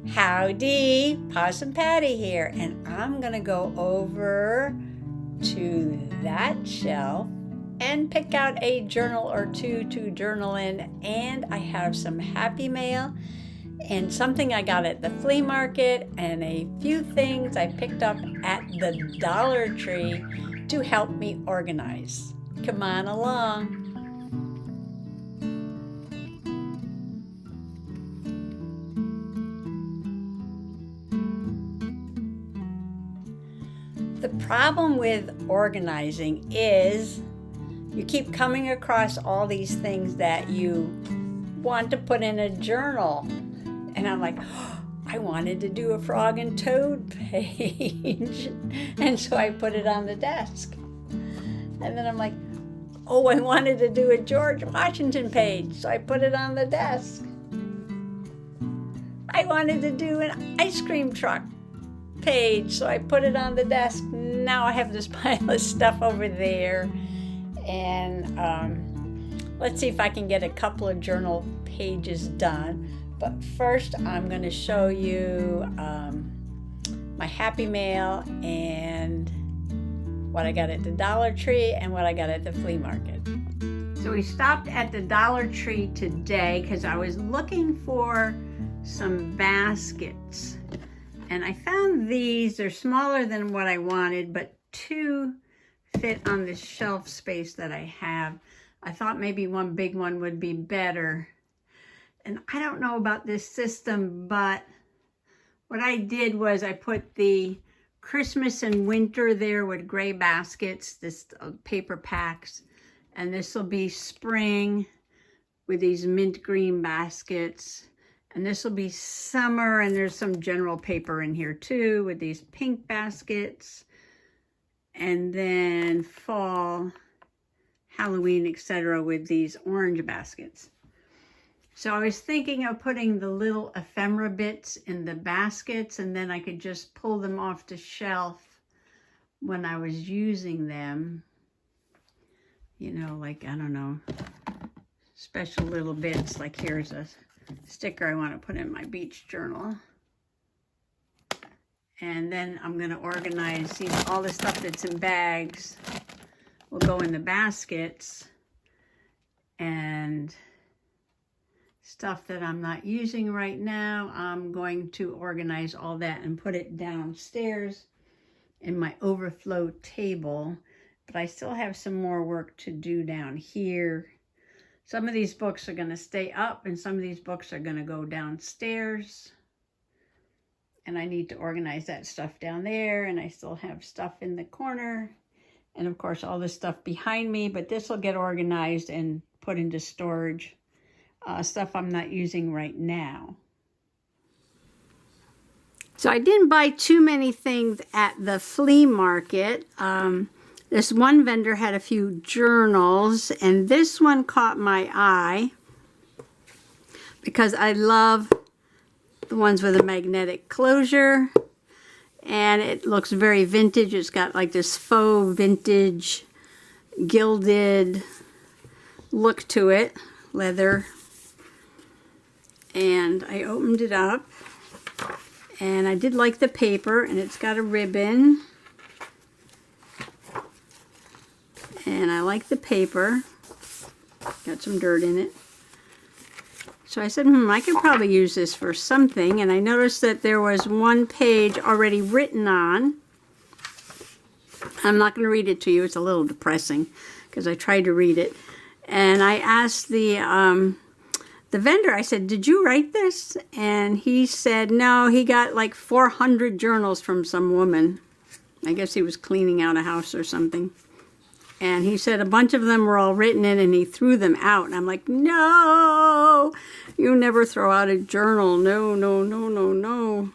Howdy, Possum Patty here, and I'm gonna go over to that shelf and pick out a journal or two to journal in, and I have some happy mail and something I got at the flea market and a few things I picked up at the Dollar Tree to help me organize. Come on along. The problem with organizing is you keep coming across all these things that you want to put in a journal. And I'm like, oh, I wanted to do a frog and toad page. And so I put it on the desk. And then I'm like, oh, I wanted to do a George Washington page. So I put it on the desk. I wanted to do an ice cream truck page, so I put it on the desk. Now I have this pile of stuff over there, and let's see if I can get a couple of journal pages done. But first I'm going to show you my happy mail and what I got at the Dollar Tree and what I got at the flea market. So we stopped at the Dollar Tree today because I was looking for some baskets. And I found these. They're smaller than what I wanted, but two fit on the shelf space that I have. I thought maybe one big one would be better. And I don't know about this system, but what I did was I put the Christmas and winter there with gray baskets, this paper packs. And this will be spring with these mint green baskets. And this will be summer, and there's some general paper in here too with these pink baskets. And then fall, Halloween, etc. with these orange baskets. So I was thinking of putting the little ephemera bits in the baskets, and then I could just pull them off the shelf when I was using them. You know, like, I don't know, special little bits, like here's a sticker I want to put in my beach journal. And then I'm going to organize all the stuff that's in bags will go in the baskets, and stuff that I'm not using right now, I'm going to organize all that and put it downstairs in my overflow table. But I still have some more work to do down here. Some of these books are going to stay up, and some of these books are going to go downstairs. And I need to organize that stuff down there, and I still have stuff in the corner. And of course, all this stuff behind me, but this will get organized and put into storage. Stuff I'm not using right now. So I didn't buy too many things at the flea market. This one vendor had a few journals, and this one caught my eye because I love the ones with a magnetic closure, and it looks very vintage. It's got like this faux vintage gilded look to it, leather. And I opened it up, and I did like the paper, and it's got a ribbon. And I like the paper. Got some dirt in it. So I said, I could probably use this for something. And I noticed that there was one page already written on. I'm not going to read it to you. It's a little depressing because I tried to read it. And I asked the vendor, I said, did you write this? And he said, no, he got like 400 journals from some woman. I guess he was cleaning out a house or something. And he said a bunch of them were all written in, and he threw them out. And I'm like, no, you never throw out a journal. No, no, no, no, no.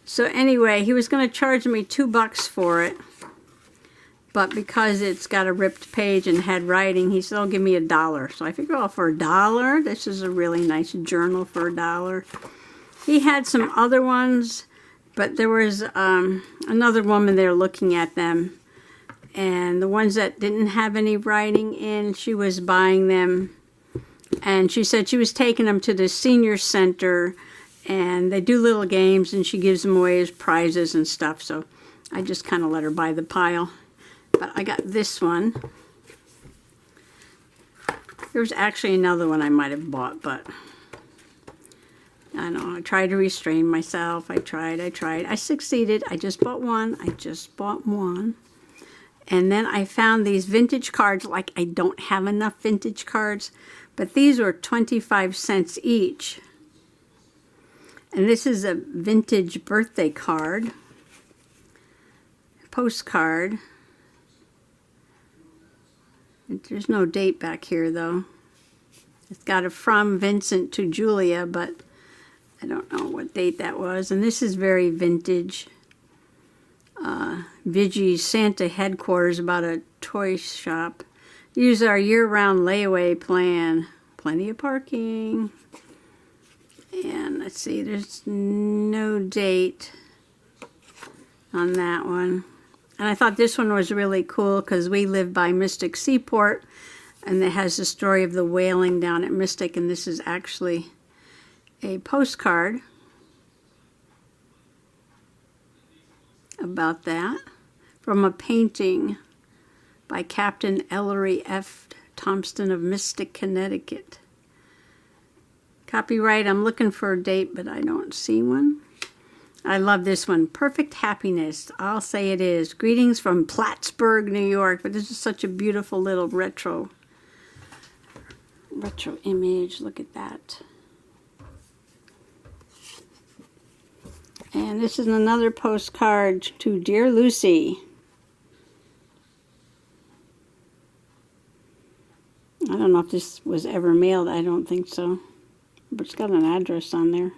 So anyway, he was going to charge me $2 for it. But because it's got a ripped page and had writing, he said, "I'll give me $1." So I figured, oh, for $1, this is a really nice journal for $1. He had some other ones, but there was another woman there looking at them. And the ones that didn't have any writing in, she was buying them. And she said she was taking them to the senior center And they do little games, and she gives them away as prizes and stuff. So I just kind of let her buy the pile. But I got this one. There's actually another one I might have bought, but I don't know. I tried to restrain myself. I tried. I succeeded. I just bought one. And then I found these vintage cards. Like, I don't have enough vintage cards, but these were 25 cents each. And this is a vintage birthday card, postcard. There's no date back here, though. It's got a from Vincent to Julia, but I don't know what date that was. And this is very vintage. Vigie Santa headquarters, about a toy shop. Use our year-round layaway plan. Plenty of parking. And let's see, there's no date on that one. And I thought this one was really cool because we live by Mystic Seaport, and it has the story of the whaling down at Mystic, and this is actually a postcard about that from a painting by Captain Ellery F. Thompson of Mystic, Connecticut. Copyright, I'm looking for a date, but I don't see one. I love this one. Perfect happiness. I'll say it is. Greetings from Plattsburgh, New York. But this is such a beautiful little retro image. Look at that. And this is another postcard to Dear Lucy. I don't know if this was ever mailed. I don't think so. But it's got an address on there.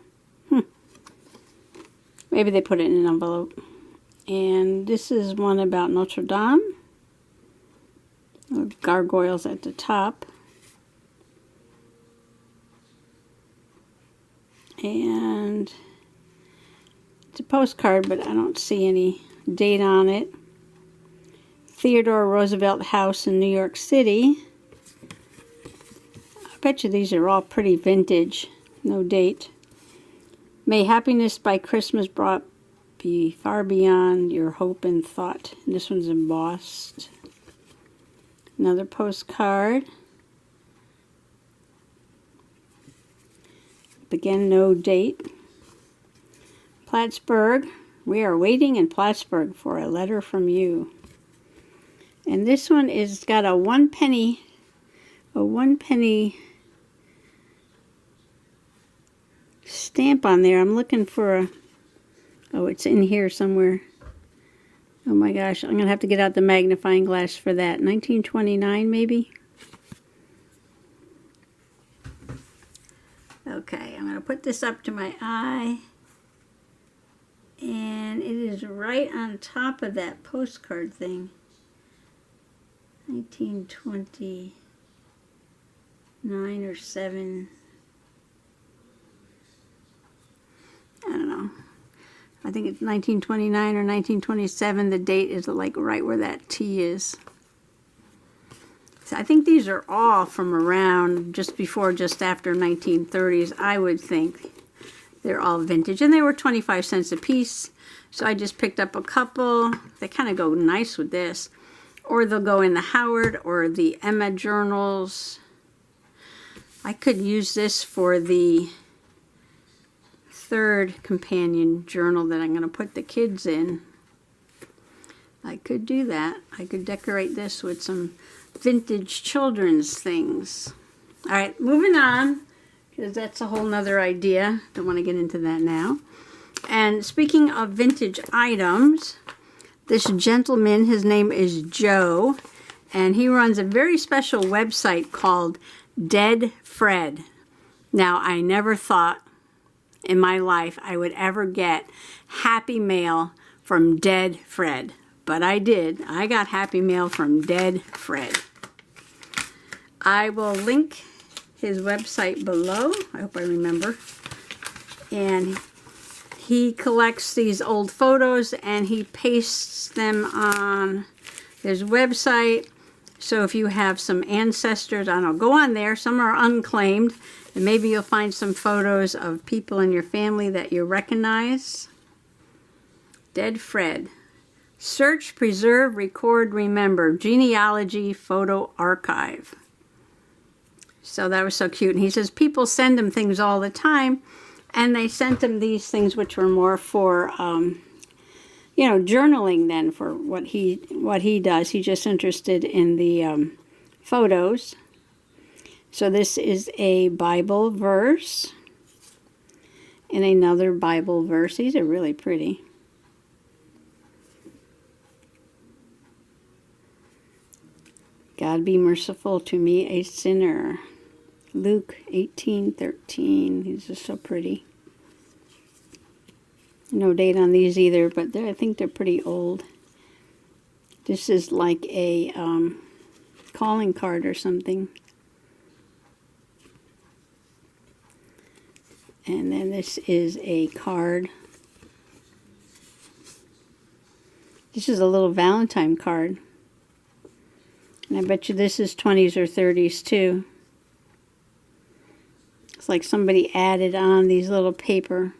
Maybe they put it in an envelope. And this is one about Notre Dame. With gargoyles at the top. And it's a postcard, but I don't see any date on it. Theodore Roosevelt House in New York City. I bet you these are all pretty vintage. No date. May happiness by Christmas brought be far beyond your hope and thought. And this one's embossed. Another postcard. Again, no date. Plattsburgh. We are waiting in Plattsburgh for a letter from you. And this one is got a one penny stamp on there. I'm looking for a, oh, it's in here somewhere. Oh my gosh, I'm going to have to get out the magnifying glass for that. 1929 maybe? Okay, I'm going to put this up to my eye. And it is right on top of that postcard thing. 1929 or 7. I don't know. I think it's 1929 or 1927. The date is like right where that T is. So I think these are all from around just before, just after 1930s. I would think they're all vintage. And they were 25 cents a piece. So I just picked up a couple. They kind of go nice with this. Or they'll go in the Howard or the Emma journals. I could use this for the third companion journal that I'm going to put the kids in. I could do that. I could decorate this with some vintage children's things. All right, moving on, because that's a whole nother idea. Don't want to get into that now. And speaking of vintage items, this gentleman, his name is Joe, and he runs a very special website called Dead Fred. Now, I never thought in my life I would ever get happy mail from Dead Fred, but I did. I got happy mail from Dead Fred. I will link his website below. I hope I remember. And he collects these old photos and he pastes them on his website. So if you have some ancestors, I don't know, go on there. Some are unclaimed. And maybe you'll find some photos of people in your family that you recognize. Dead Fred. Search, preserve, record, remember. Genealogy photo archive. So that was so cute. And he says people send him things all the time. And they sent him these things which were more for, you know, journaling then for what he does. He's just interested in the photos. So this is a Bible verse and another Bible verse. These are really pretty. God be merciful to me, a sinner. Luke 18:13. These are so pretty. No date on these either, but I think they're pretty old. This is like a calling card or something. And then this is a card. This is a little Valentine card. And I bet you this is 20s or 30s too. It's like somebody added on these little paper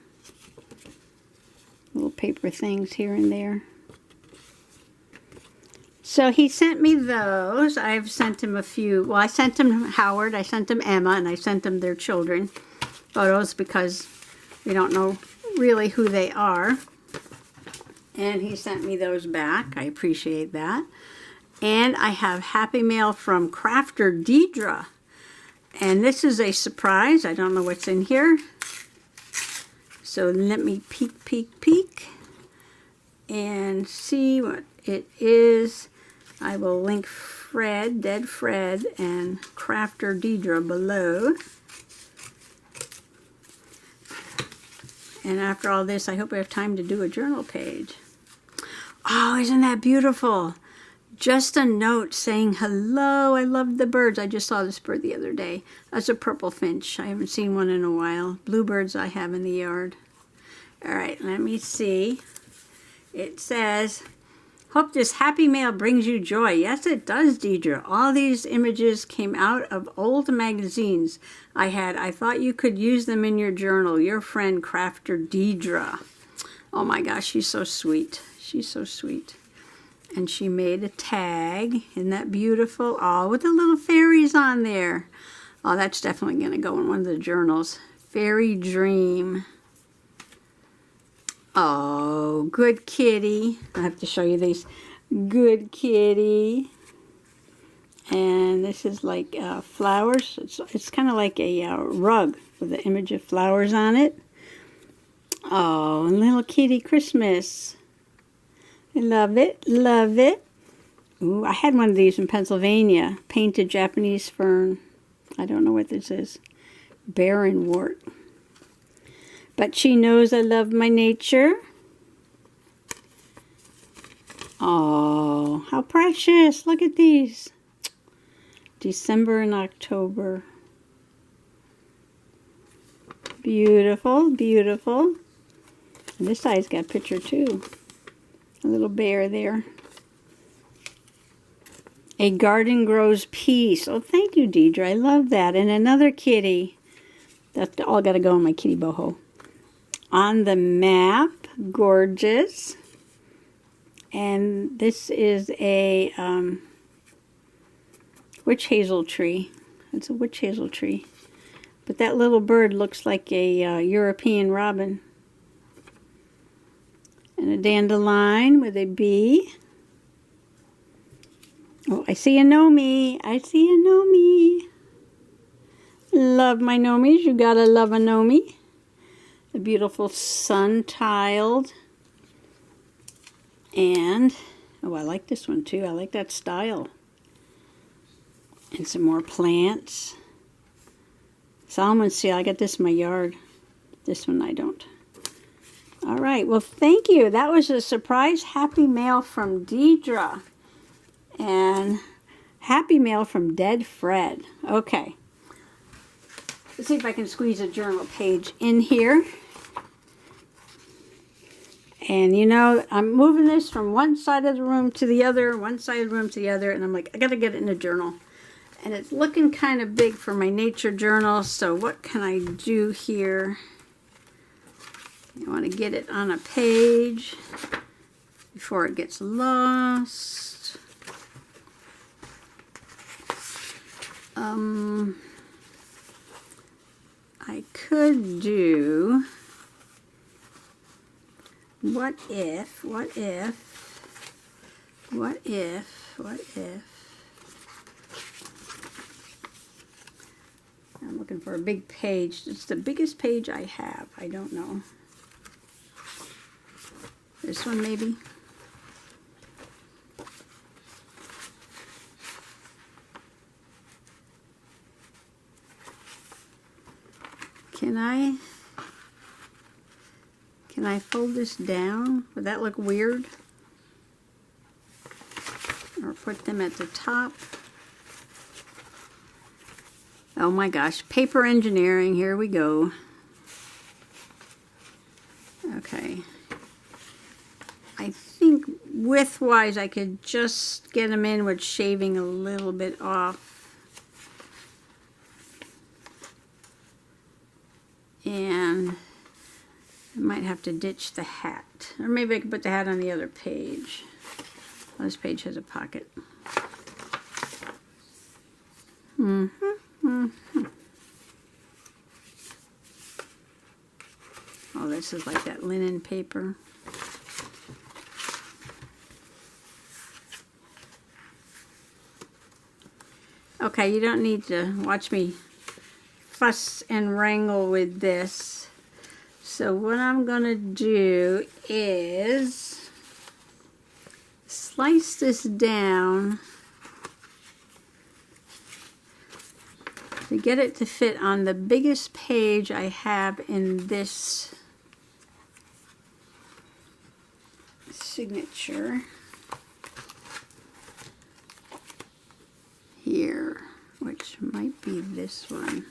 things here and there. So he sent me those. I've sent him a few. Well, I sent him Howard, I sent him Emma, and I sent him their children photos because we don't know really who they are. And he sent me those back. I appreciate that. And I have Happy Mail from Crafter Deidre. And this is a surprise. I don't know what's in here. So let me peek, and see what it is. I will link Fred, Dead Fred, and Crafter Deidre below. And after all this, I hope I have time to do a journal page. Oh, isn't that beautiful? Just a note saying, hello, I love the birds. I just saw this bird the other day. That's a purple finch. I haven't seen one in a while. Bluebirds I have in the yard. All right, let me see. It says, hope this happy mail brings you joy. Yes, it does, Deidre. All these images came out of old magazines I had. I thought you could use them in your journal. Your friend, Crafter Deidre. Oh my gosh, she's so sweet. She's so sweet. And she made a tag. Isn't that beautiful? Oh, with the little fairies on there. Oh, that's definitely going to go in one of the journals. Fairy Dream. Oh, good kitty. I have to show you these. Good kitty. And this is like flowers. It's kind of like a rug with an image of flowers on it. Oh, little kitty Christmas. I love it, love it. Ooh, I had one of these in Pennsylvania. Painted Japanese fern. I don't know what this is. Barren wort. But she knows I love my nature. Oh, how precious. Look at these. December and October. Beautiful, beautiful. And this side's got a picture too. A little bear there. A garden grows peace. Oh, thank you, Deidre. I love that. And another kitty. That's all got to go in my kitty boho. On the map. Gorgeous. And this is a witch hazel tree. It's a witch hazel tree. But that little bird looks like a European robin. And a dandelion with a bee. Oh, I see a Nomi. I see a Nomi. Love my Nomis. You gotta love a Nomi. A beautiful sun-tiled. And, oh, I like this one too. I like that style. And some more plants. Salmon seal. I got this in my yard. This one I don't. All right, well, thank you. That was a surprise happy mail from Deidre. And happy mail from Dead Fred. Okay. Let's see if I can squeeze a journal page in here. And you know, I'm moving this from one side of the room to the other, one side of the room to the other, and I'm like, I gotta get it in a journal. And it's looking kind of big for my nature journal, so what can I do here? I want to get it on a page before it gets lost. I could do, what if, I'm looking for a big page. It's the biggest page I have. I don't know. This one maybe? Can I fold this down? Would that look weird? Or put them at the top? Oh my gosh, paper engineering, here we go. Okay. I think width-wise I could just get them in with shaving a little bit off. And I might have to ditch the hat. Or maybe I could put the hat on the other page. Oh, this page has a pocket. Oh, this is like that linen paper. Okay, you don't need to watch me fuss and wrangle with this. So what I'm gonna do is slice this down to get it to fit on the biggest page I have in this signature here, which might be this one.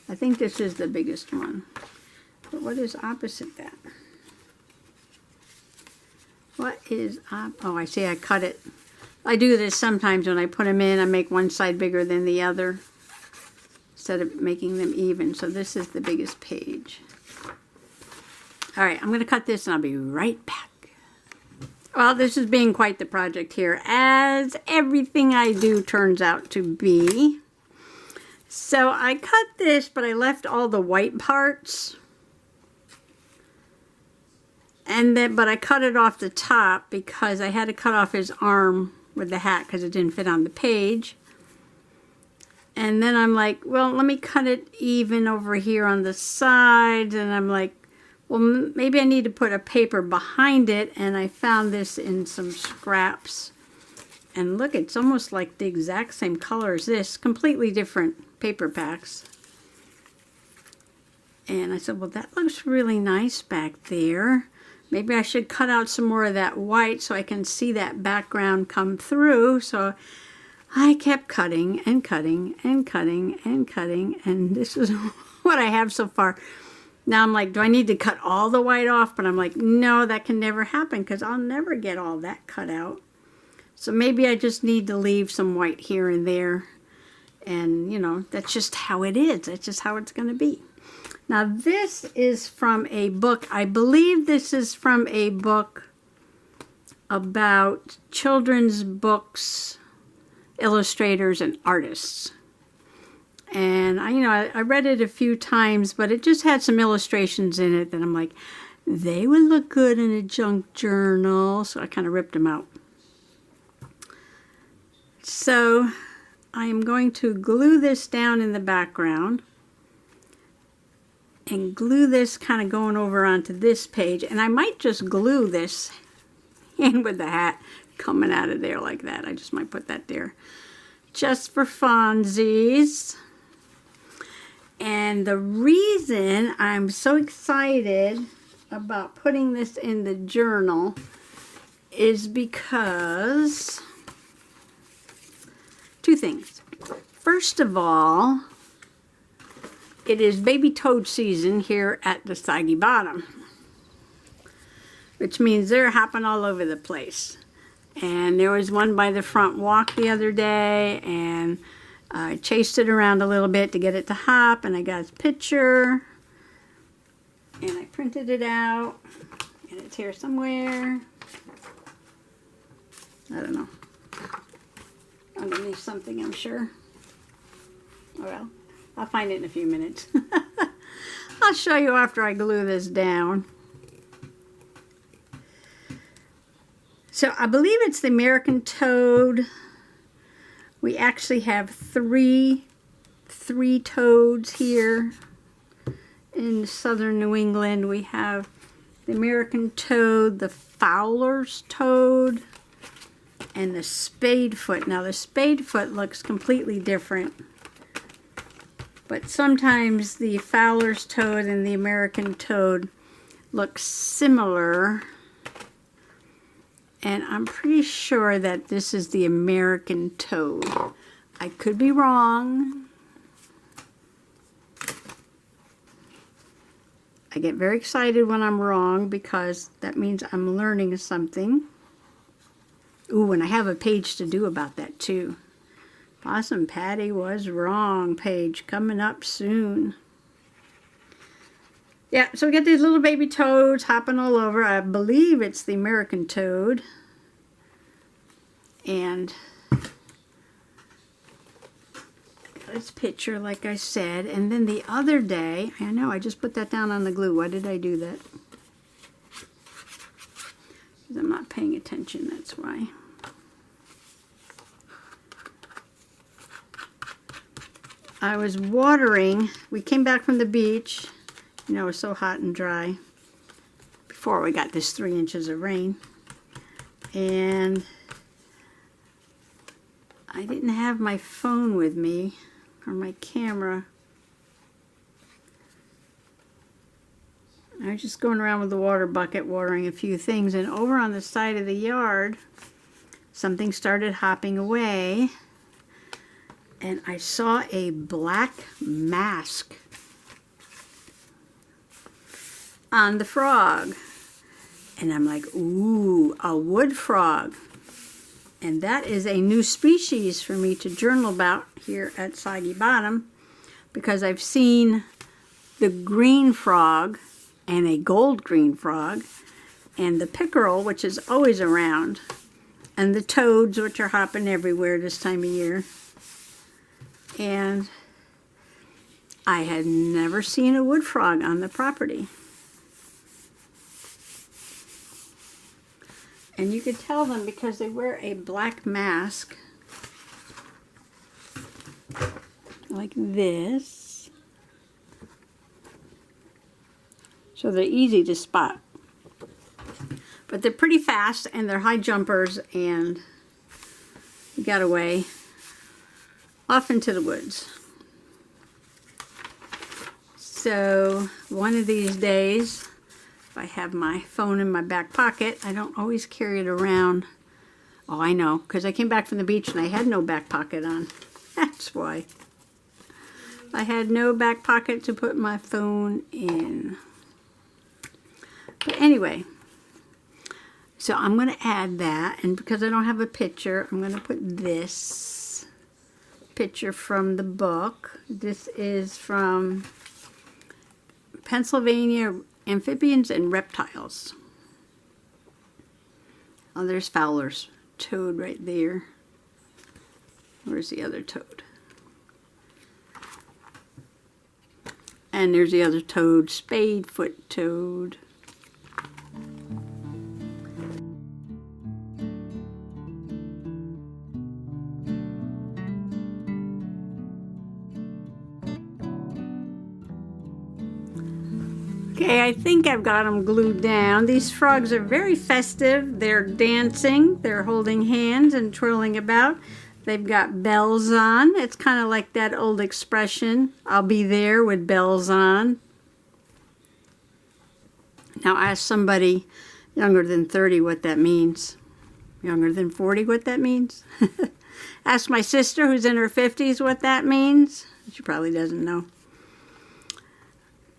I think this is the biggest one. But what is opposite that? What is oh, I see, I cut it. I do this sometimes when I put them in. I make one side bigger than the other instead of making them even. So this is the biggest page. All right, I'm going to cut this and I'll be right back. Well, this is being quite the project here, as everything I do turns out to be. So I cut this, but I left all the white parts. And then, but I cut it off the top because I had to cut off his arm with the hat because it didn't fit on the page. And then I'm like, well, let me cut it even over here on the sides. And I'm like, well, maybe I need to put a paper behind it. And I found this in some scraps. And look, it's almost like the exact same color as this, completely different paper packs. And I said, well, that looks really nice back there. Maybe I should cut out some more of that white so I can see that background come through. So I kept cutting and cutting and cutting and cutting, and this is what I have so far. Now I'm like, do I need to cut all the white off? But I'm like, no, that can never happen because I'll never get all that cut out. So maybe I just need to leave some white here and there. And, you know, that's just how it is. That's just how it's going to be. Now this is from a book. I believe this is from a book about children's books, illustrators, and artists. And I read it a few times, but it just had some illustrations in it that I'm like, they would look good in a junk journal. So I kind of ripped them out. So I am going to glue this down in the background and glue this kind of going over onto this page. And I might just glue this in with the hat coming out of there like that. I just might put that there just for funsies. And the reason I'm so excited about putting this in the journal is because two things. First of all, it is baby toad season here at the Soggy Bottom. which means they're hopping all over the place. And there was one by the front walk the other day, and I chased it around a little bit to get it to hop, and I got its picture, and I printed it out, and it's here somewhere. I don't know. Underneath something, I'm sure. Oh well, I'll find it in a few minutes. I'll show you after I glue this down. So I believe it's the American toad. We actually have three toads here in southern New England. We have the American toad, the Fowler's toad, and the spadefoot. Now the spadefoot looks completely different, but sometimes the Fowler's toad and the American toad look similar. And I'm pretty sure that this is the American toad. I could be wrong. I get very excited when I'm wrong because that means I'm learning something. Ooh, and I have a page to do about that too. Possum Patty was wrong page coming up soon. Yeah, so we got these little baby toads hopping all over. I believe it's the American toad. And its picture, like I said. And then the other day, I know I just put that down on the glue. Why did I do that? Because I'm not paying attention, that's why. I was watering. We came back from the beach. You know, it was so hot and dry before we got this 3 inches of rain. And I didn't have my phone with me or my camera. I was just going around with the water bucket watering a few things, and over on the side of the yard something started hopping away, and I saw a black mask on the frog, and I'm like, ooh, a wood frog. And that is a new species for me to journal about here at Soggy Bottom, because I've seen the green frog and a gold green frog and the pickerel, which is always around, and the toads, which are hopping everywhere this time of year. And I had never seen a wood frog on the property. And you could tell them because they wear a black mask like this. So they're easy to spot. But they're pretty fast and they're high jumpers, and we got away off into the woods. So one of these days, if I have my phone in my back pocket, I don't always carry it around. Oh, I know, because I came back from the beach and I had no back pocket on. That's why. I had no back pocket to put my phone in. But anyway, so I'm going to add that, and because I don't have a picture, I'm going to put this picture from the book. This is from Pennsylvania Amphibians and Reptiles. Oh, there's Fowler's toad right there. Where's the other toad? And there's the other toad, spadefoot toad. Okay, I think I've got them glued down. These frogs are very festive. They're dancing, they're holding hands and twirling about. They've got bells on. It's kind of like that old expression, I'll be there with bells on. Now ask somebody younger than 30 what that means. Younger than 40 what that means. Ask my sister who's in her 50s what that means. She probably doesn't know.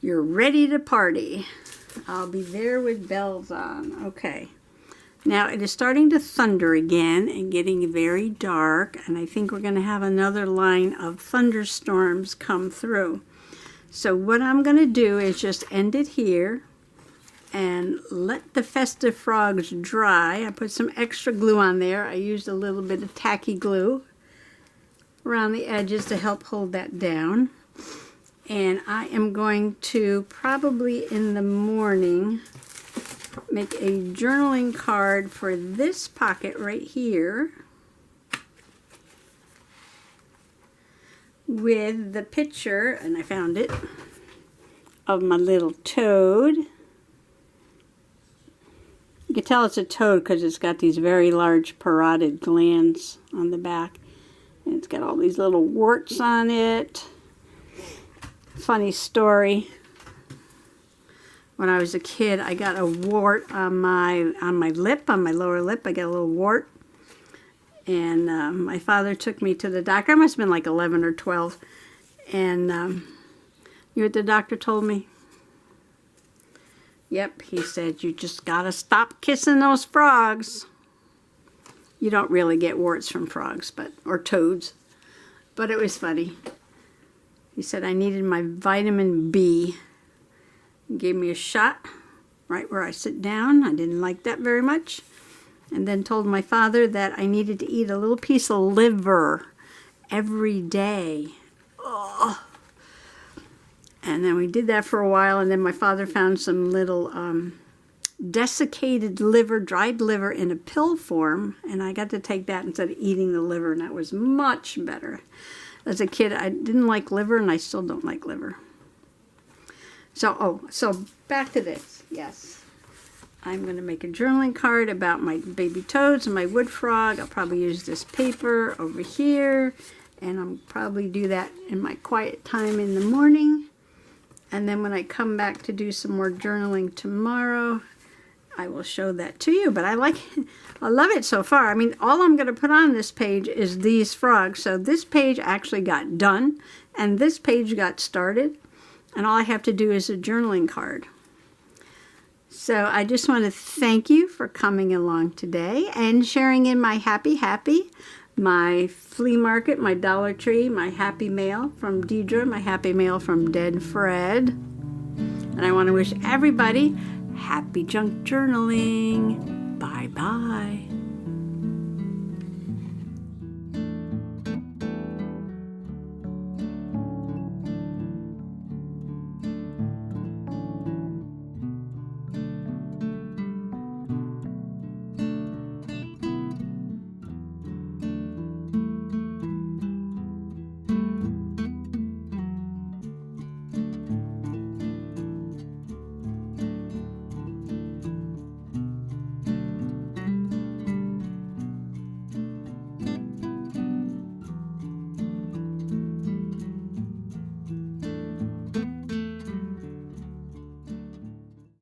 You're ready to party. I'll be there with bells on. Okay. Now it is starting to thunder again and getting very dark, and I think we're going to have another line of thunderstorms come through. So what I'm going to do is just end it here and let the festive frogs dry. I put some extra glue on there. I used a little bit of tacky glue around the edges to help hold that down. And I am going to probably in the morning make a journaling card for this pocket right here with the picture, and I found it, of my little toad. You can tell it's a toad because it's got these very large parotid glands on the back. And it's got all these little warts on it. Funny story. When I was a kid, I got a wart on my lip, on my lower lip. I got a little wart. And my father took me to the doctor. I must have been like 11 or 12. And you know what the doctor told me? Yep, he said, you just gotta stop kissing those frogs. You don't really get warts from frogs, or toads. But it was funny. He said I needed my vitamin B. He gave me a shot right where I sit down. I didn't like that very much. And then told my father that I needed to eat a little piece of liver every day. Ugh. And then we did that for a while, and then my father found some little desiccated liver, dried liver in a pill form, and I got to take that instead of eating the liver, and that was much better. As a kid, I didn't like liver, and I still don't like liver. So back to this. Yes, I'm going to make a journaling card about my baby toads and my wood frog. I'll probably use this paper over here, and I'll probably do that in my quiet time in the morning. And then when I come back to do some more journaling tomorrow, I will show that to you. But I love it so far. I mean, all I'm going to put on this page is these frogs. So this page actually got done, and this page got started. And all I have to do is a journaling card. So I just want to thank you for coming along today and sharing in my happy, my flea market, my Dollar Tree, my happy mail from Deidre, my happy mail from Dead Fred. And I want to wish everybody happy junk journaling. Bye-bye.